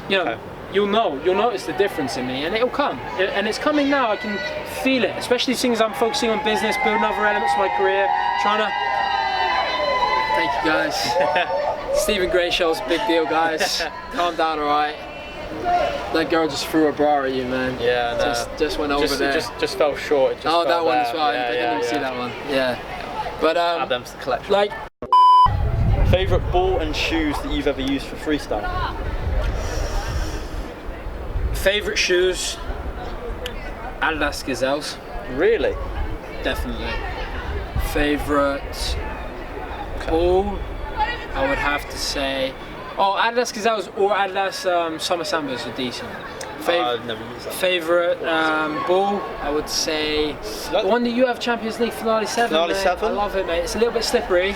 you know, you'll notice the difference in me, and it'll come. And it's coming now. I can feel it, especially things I'm focusing on business, building other elements of my career, trying to. Thank you guys. Stephen Gray show's a big deal, guys. Calm down, alright. That girl just threw a bra at you, man. Yeah, no. Just went over there. Just fell short. It just that one there. as well. I didn't even see that one. Yeah. But add them to the collection. Like. Favourite ball and shoes that you've ever used for freestyle? Favourite shoes, Adidas Gazelles. Really? Definitely. Favourite ball, I would have to say, Adidas Gazelles or Adidas Summer Sambas are decent. I've never used that. Favourite ball, I would say, the one that you have, Champions League Finale 7. Finale 7? I love it, mate. It's a little bit slippery,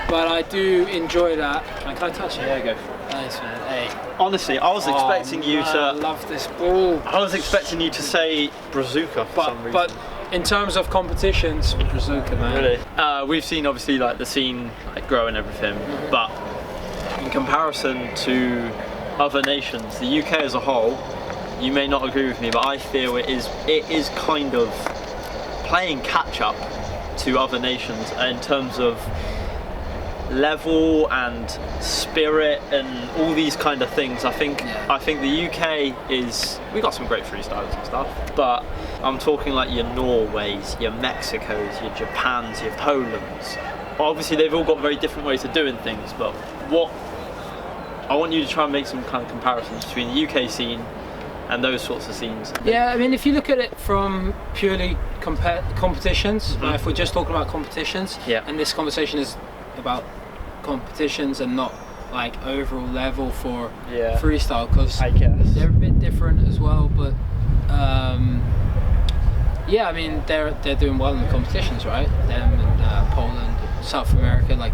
but I do enjoy that. Can I touch it? There you go. Nice, man. Hey. Honestly, I was expecting you to. I love this ball. I was expecting you to say Brazuca for some reason. But in terms of competitions, Brazuca, man. Really? We've seen obviously like the scene like grow and everything, but in comparison to other nations, the UK as a whole, you may not agree with me, but I feel it is kind of playing catch up to other nations in terms of level and spirit and all these kind of things. I think the UK we got some great freestylers and stuff, but I'm talking like your Norways, your Mexicos, your Japans, your Polands. Obviously they've all got very different ways of doing things, but I want you to try and make some kind of comparisons between the UK scene and those sorts of scenes. Yeah, I mean, if you look at it from purely competitions, if we're just talking about competitions, and this conversation is about competitions and not like overall level for freestyle, because they're a bit different as well, but yeah, I mean, they're doing well in the competitions, right? Them and Poland, South America, like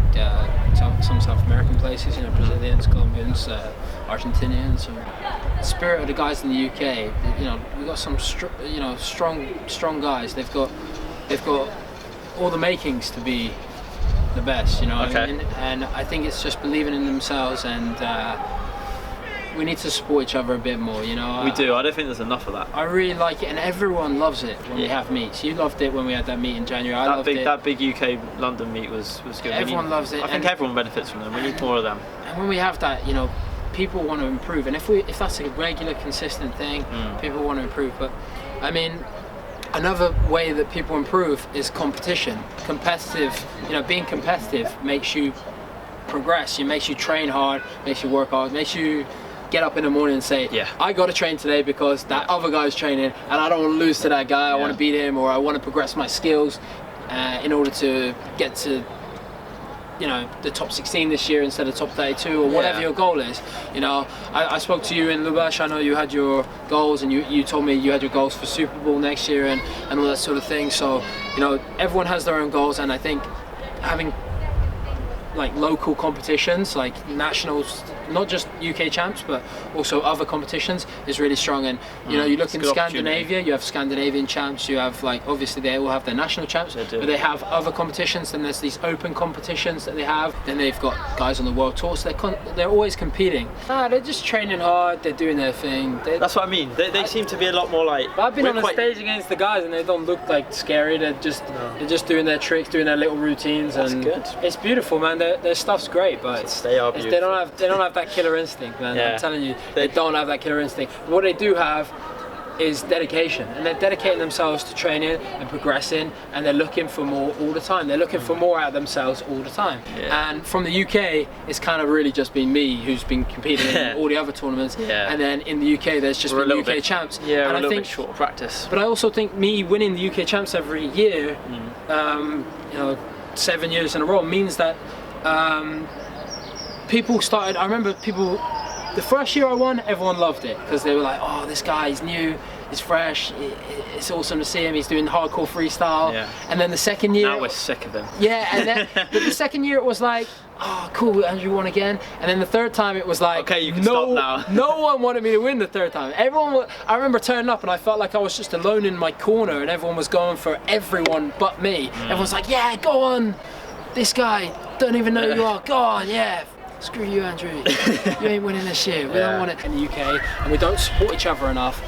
some South American places, you know, Brazilians, Colombians, Argentinians. The spirit of the guys in the UK, you know, we've got some strong guys. They've got all the makings to be the best, you know. What I mean? And I think it's just believing in themselves, and we need to support each other a bit more, you know. We do. I don't think there's enough of that. I really like it, and everyone loves it when we have meets. You loved it when we had that meet in January. That big UK London meet was good. Everyone loves it. I think everyone benefits from them. We need more of them. And when we have that, you know, people want to improve, and if that's a regular, consistent thing, people want to improve. But I mean, another way that people improve is competition. Competitive, you know, being competitive makes you progress. It makes you train hard, makes you work hard, makes you get up in the morning and say, I got to train today because that other guy's training, and I don't want to lose to that guy. I want to beat him, or I want to progress my skills in order to get to, you know, the top 16 this year instead of top 32, or whatever your goal is. You know, I spoke to you in Lubavitch. I know you had your goals, and you told me you had your goals for Super Bowl next year and all that sort of thing. So, you know, everyone has their own goals, and I think having like local competitions, like nationals, not just UK champs, but also other competitions, is really strong. And you know, you look in Scandinavia, you have Scandinavian champs, you have, like, obviously they all have their national champs, but they have other competitions. Then there's these open competitions that they have. Then they've got guys on the world tour, so they're always competing. They're just training hard, they're doing their thing. That's what I mean. They seem to be a lot more like. I've been on a stage against the guys, and they don't look like scary. They're just doing their tricks, doing their little routines. That's good. It's beautiful, man. Their stuff's great, but they don't have that killer instinct, man. I'm telling you, they don't have that killer instinct. What they do have is dedication, and they're dedicating themselves to training and progressing, and they're looking for more all the time. They're looking for more out of themselves all the time. And from the UK, it's kind of really just been me who's been competing in all the other tournaments, and then in the UK there's just been UK champs. And a little bit short of practice. But I also think me winning the UK champs every year, you know, 7 years in a row, means that people started. I remember people. The first year I won, everyone loved it because they were like, "Oh, this guy, he's new, he's fresh. It's awesome to see him. He's doing hardcore freestyle." And then the second year, now we're sick of him. And then but the second year it was like, "Oh, cool, Andrew won again." And then the third time it was like, "Okay, you can stop now." No one wanted me to win the third time. I remember turning up and I felt like I was just alone in my corner, and everyone was going for everyone but me. Everyone's like, "Yeah, go on, this guy, don't even know who you are. Go on, yeah." screw you, Andrew, you ain't winning this shit, we don't want it in the UK, and we don't support each other enough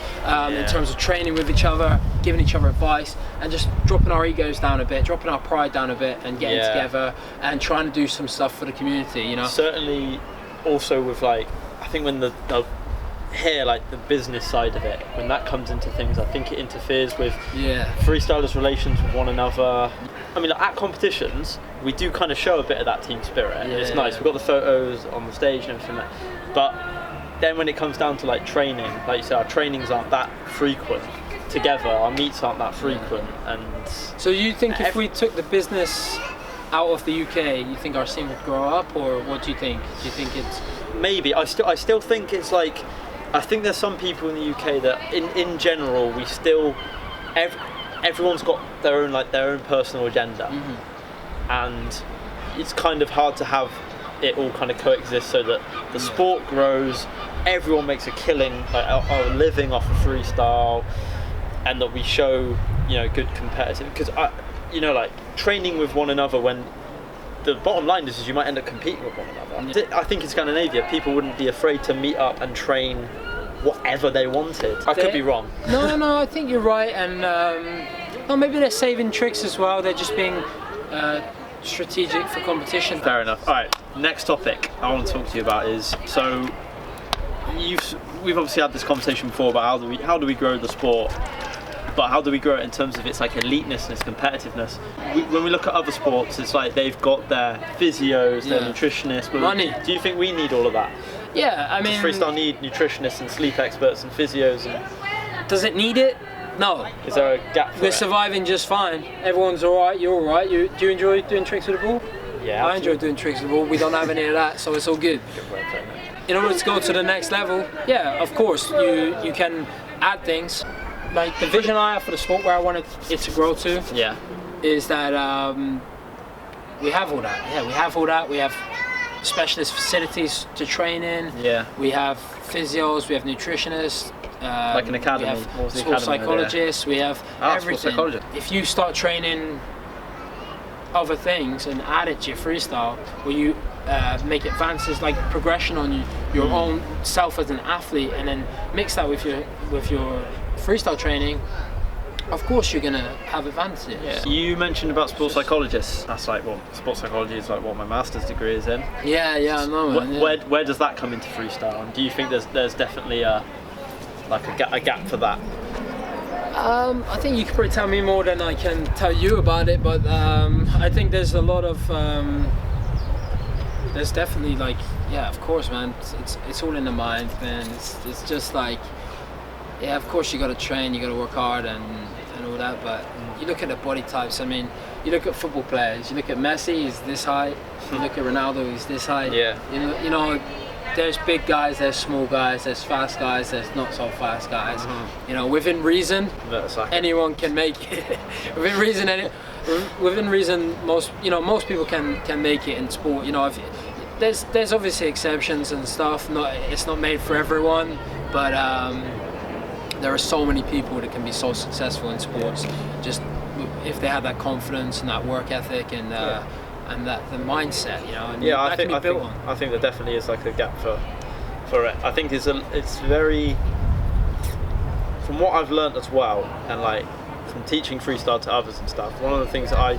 in terms of training with each other, giving each other advice, and just dropping our egos down a bit, dropping our pride down a bit, and getting together and trying to do some stuff for the community, you know. Certainly, also with like, I think when the here, like the business side of it, when that comes into things, I think it interferes with freestylers' relations with one another. I mean, like, at competitions, we do kind of show a bit of that team spirit. It's nice. We've got the photos on the stage and everything like that. But then when it comes down to like training, like you said, our trainings aren't that frequent together. Our meets aren't that frequent. And so you think if we took the business out of the UK, you think our scene would grow up, or what do you think? Do you think it's maybe? I still think it's like, I think there's some people in the UK that in general we still everyone's got their own personal agenda, and it's kind of hard to have it all kind of coexist so that the sport grows, everyone makes a killing, like a living off of freestyle, and that we show, you know, good competitive, because you know, like training with one another, when the bottom line is you might end up competing with one another. I think in Scandinavia people wouldn't be afraid to meet up and train whatever they wanted. I could be wrong. No, I think you're right, and maybe they're saving tricks as well. They're just being strategic for competition. Fair enough. All right, next topic I want to talk to you about is, so we've obviously had this conversation before about how do we grow the sport, but how do we grow it in terms of its like eliteness and its competitiveness? When we look at other sports, it's like they've got their physios, their nutritionists. But money. Do you think we need all of that? Yeah, I mean, does freestyle need nutritionists and sleep experts and physios? And does it need it? No. Is there a gap for We're it? surviving just fine. Everyone's all right. You're all right. Do you enjoy doing tricks with the ball? Yeah, I enjoy doing tricks with the ball. We don't have any of that, so it's all good. In order to go to the next level, yeah, of course, you can add things. Like the vision I have for the sport, where I want it to grow to, is that we have all that. Yeah, we have all that. We have specialist facilities to train in. Yeah. We have physios. We have nutritionists. Like an academy. We have sports psychologists. We have everything. If you start training other things and add it to your freestyle, where you make advances like progression on your own self as an athlete, and then mix that with your freestyle training, of course you're gonna have advantages. Yeah. You mentioned about sports psychologists. That's like sports psychology is like what my master's degree is in. Yeah, I know, man. Where does that come into freestyle? And do you think there's definitely a gap for that? I think you could probably tell me more than I can tell you about it, but I think there's a lot of there's definitely like, yeah, of course, man. It's all in the mind, man. It's just like, yeah, of course you got to train, you got to work hard and all that, but you look at the body types. I mean, you look at football players. You look at Messi, he's this height. You look at Ronaldo, he's this height. Yeah. You know, there's big guys, there's small guys, there's fast guys, there's not so fast guys. You know, within reason, anyone can make it. within reason, most people can make it in sport. You know, there's obviously exceptions and stuff. It's not made for everyone, but there are so many people that can be so successful in sports, just if they have that confidence and that work ethic and that the mindset, you know. And I think there definitely is like a gap for it. I think it's very, from what I've learned as well, and like from teaching freestyle to others and stuff, one of the things that I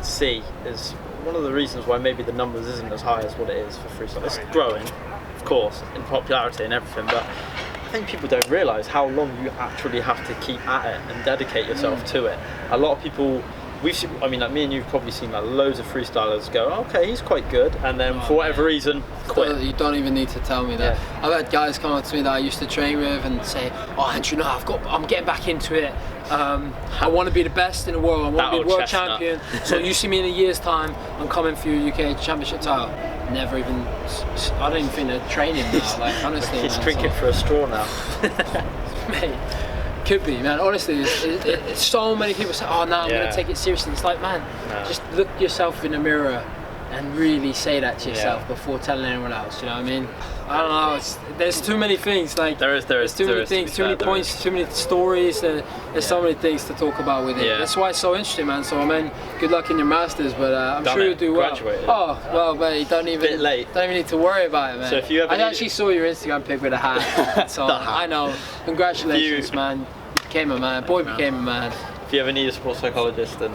see is one of the reasons why maybe the numbers isn't as high as what it is for freestyle. It's growing, of course, in popularity and everything, but I think people don't realise how long you actually have to keep at it and dedicate yourself to it. A lot of people, like me and you've probably seen like loads of freestylers go, okay, he's quite good, and then for whatever reason, quit. You don't even need to tell me that. Yeah. I've had guys come up to me that I used to train with and say, oh, Andrew, no, I'm getting back into it. I want to be the best in the world. I want to be world champion. So you see me in a year's time, I'm coming for your UK championship title. Never even, I don't even think they're training now. Like, honestly, he's drinking for a straw now. Mate, could be, man. Honestly, it's so many people say, oh no, I'm going to take it seriously. It's like, man, just look yourself in the mirror and really say that to yourself before telling anyone else, you know what I mean? I don't know. There's too many things. Like there's too many things, too many points, too many stories. There's so many things to talk about with it. Yeah. That's why it's so interesting, man. So I mean, good luck in your masters, but I'm Done sure it. you'll do well. Graduated. Oh well, mate, you don't even Bit late. don't even need to worry about it, man. So if you ever I actually saw your Instagram pic with a hat, so The hat. I know. Congratulations, man. You became a man. Boy became a man. If you ever need a sports psychologist, then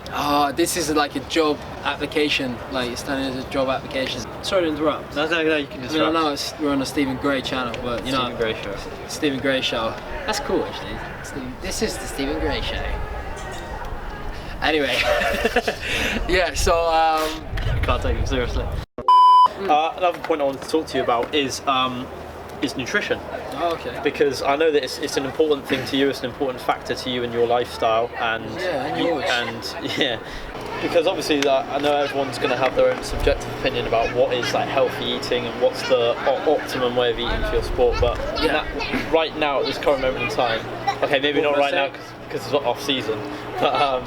Oh, this is like a job application. Like it's turning into a job application. Sorry to interrupt. no, you can just. I mean, I know we're on a Stephen Gray channel, but you know, Stephen Gray show. Stephen Gray show. That's cool, actually. This is the Stephen Gray show. Anyway, yeah. So Can't take him seriously. Another point I wanted to talk to you about is nutrition. oh, okay. Because I know that it's an important thing to you, it's an important factor to you in your lifestyle, and Yeah. because obviously I know everyone's going to have their own subjective opinion about what is like healthy eating and what's the optimum way of eating for your sport, but right now at this current moment in time, okay, maybe not right now because it's off season, but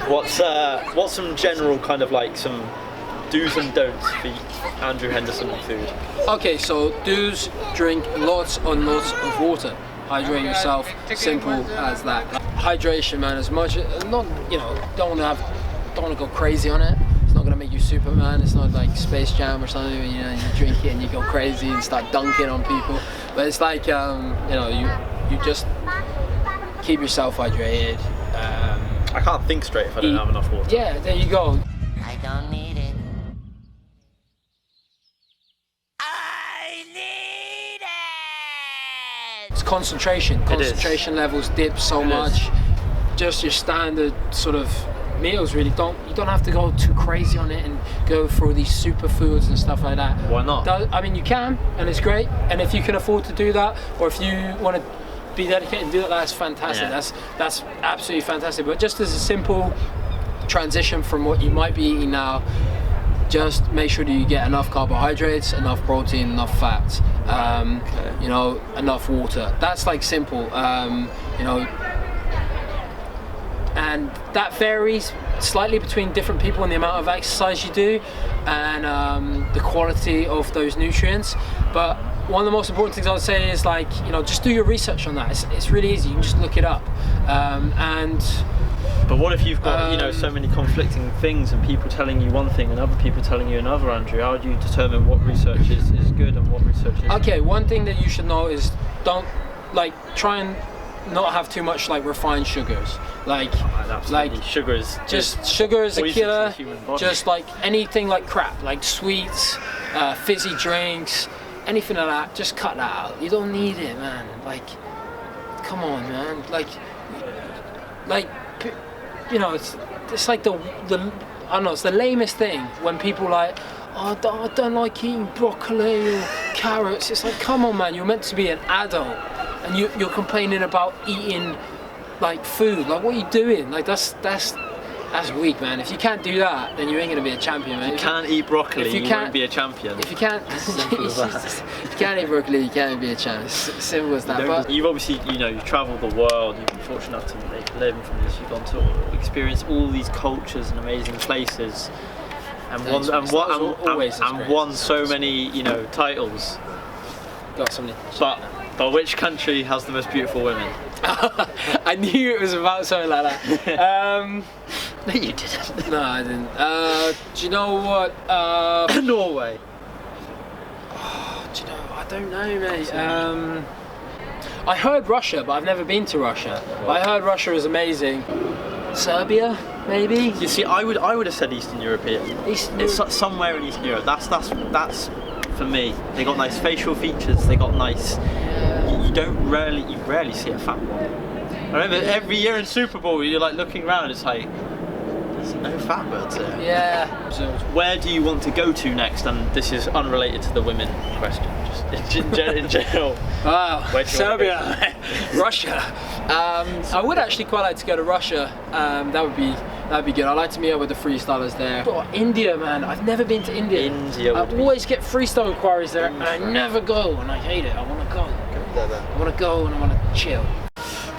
what's some general kind of like some do's and don'ts for Andrew Henderson and food? Okay, so do's: drink lots and lots of water. Hydrate yourself. Simple as that. Hydration, man. As much, not don't want to go crazy on it. It's not gonna make you Superman. It's not like Space Jam or something. You drink it and you go crazy and start dunking on people. But it's like you just keep yourself hydrated. I can't think straight if I don't have enough water. Yeah, there you go. I don't need it. It's concentration. Concentration levels dip so much. Just your standard sort of meals, really. You don't have to go too crazy on it and go for these superfoods and stuff like that. Why not? I mean, you can, and it's great. And if you can afford to do that, or if you want to be dedicated and do that, that's fantastic. Yeah. That's absolutely fantastic. But just as a simple transition from what you might be eating now, just make sure that you get enough carbohydrates, enough protein, enough fats, enough water. That's like simple, and that varies slightly between different people in the amount of exercise you do and the quality of those nutrients. But one of the most important things I would say is just do your research on that. It's really easy. You can just look it up. But what if you've got so many conflicting things and people telling you one thing and other people telling you another, Andrew? How do you determine what research is good and what research isn't? Okay, one thing that you should know is don't try and not have too much refined sugars. Sugar is Sugar is a poison to killer. the human body. Just anything crap, like sweets, fizzy drinks, anything like that. Just cut that out. You don't need it, man. Come on, man. It's like the I don't know. It's the lamest thing when people I don't like eating broccoli or carrots. It's come on, man. You're meant to be an adult, and you're complaining about eating food. What are you doing? That's weak, man. If you can't do that, then you ain't gonna be a champion, man. If you can't eat broccoli, you won't be a champion. If you can't, if you can't eat broccoli, you can't be a champion. Simple as that. But You've obviously, you've travelled the world. You've been fortunate enough to make a living from this. You've gone to experience all these cultures and amazing places, and won so many, titles. got something. But which country has the most beautiful women? I knew it was about something like that. No, you didn't. No, I didn't. Do you know what? Norway. Do you know? I don't know, mate. I heard Russia, but I've never been to Russia. But I heard Russia is amazing. Serbia, maybe. You see, I would have said Eastern European. It's somewhere in Eastern Europe. That's for me. They got nice facial features. They got nice. You rarely see a fat one. I remember every year in Super Bowl, you're looking around. It's there's no fat birds here. Yeah. Where do you want to go to next? And this is unrelated to the women question, just in general. Wow. Serbia, Russia. I would actually quite like to go to Russia. That'd be good. I'd like to meet up with the freestylers there. But India, man. I've never been to India. I always get freestyle inquiries there, and I never go, and I hate it. I want to go. I want to go and I want to chill.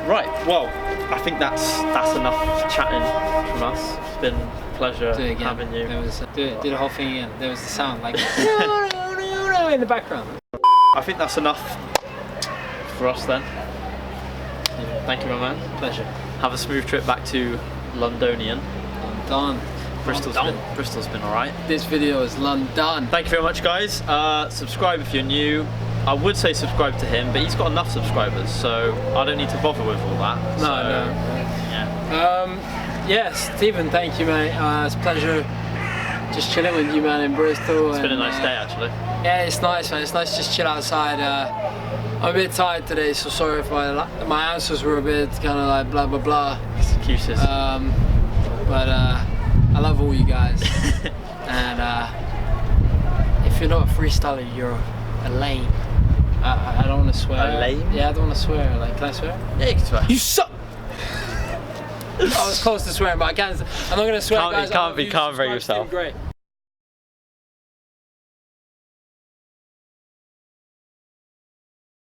Right. Well, I think that's enough chatting from us. It's been a pleasure having you. Do the whole thing again. There was the sound in the background. I think that's enough for us then. Thank you, my man. Pleasure. Have a smooth trip back to Londonian. London. Bristol's been alright. This video is London. Thank you very much, guys. Subscribe if you're new. I would say subscribe to him, but he's got enough subscribers, so I don't need to bother with all that. No. Yeah, Stephen, thank you, mate. It's a pleasure just chilling with you, man, in Bristol. It's been a nice day, actually. Yeah, it's nice, man. It's nice to just chill outside. I'm a bit tired today, so sorry if my answers were a bit kind of like blah blah blah. Excuses. But I love all you guys. And if you're not a freestyler, you're a lame. I don't want to swear. A lame? Yeah, I don't want to swear. Like, can I swear? Yeah, you can swear. You suck! I was close to swearing, but I'm not going to swear, guys. You can't bring yourself. Great.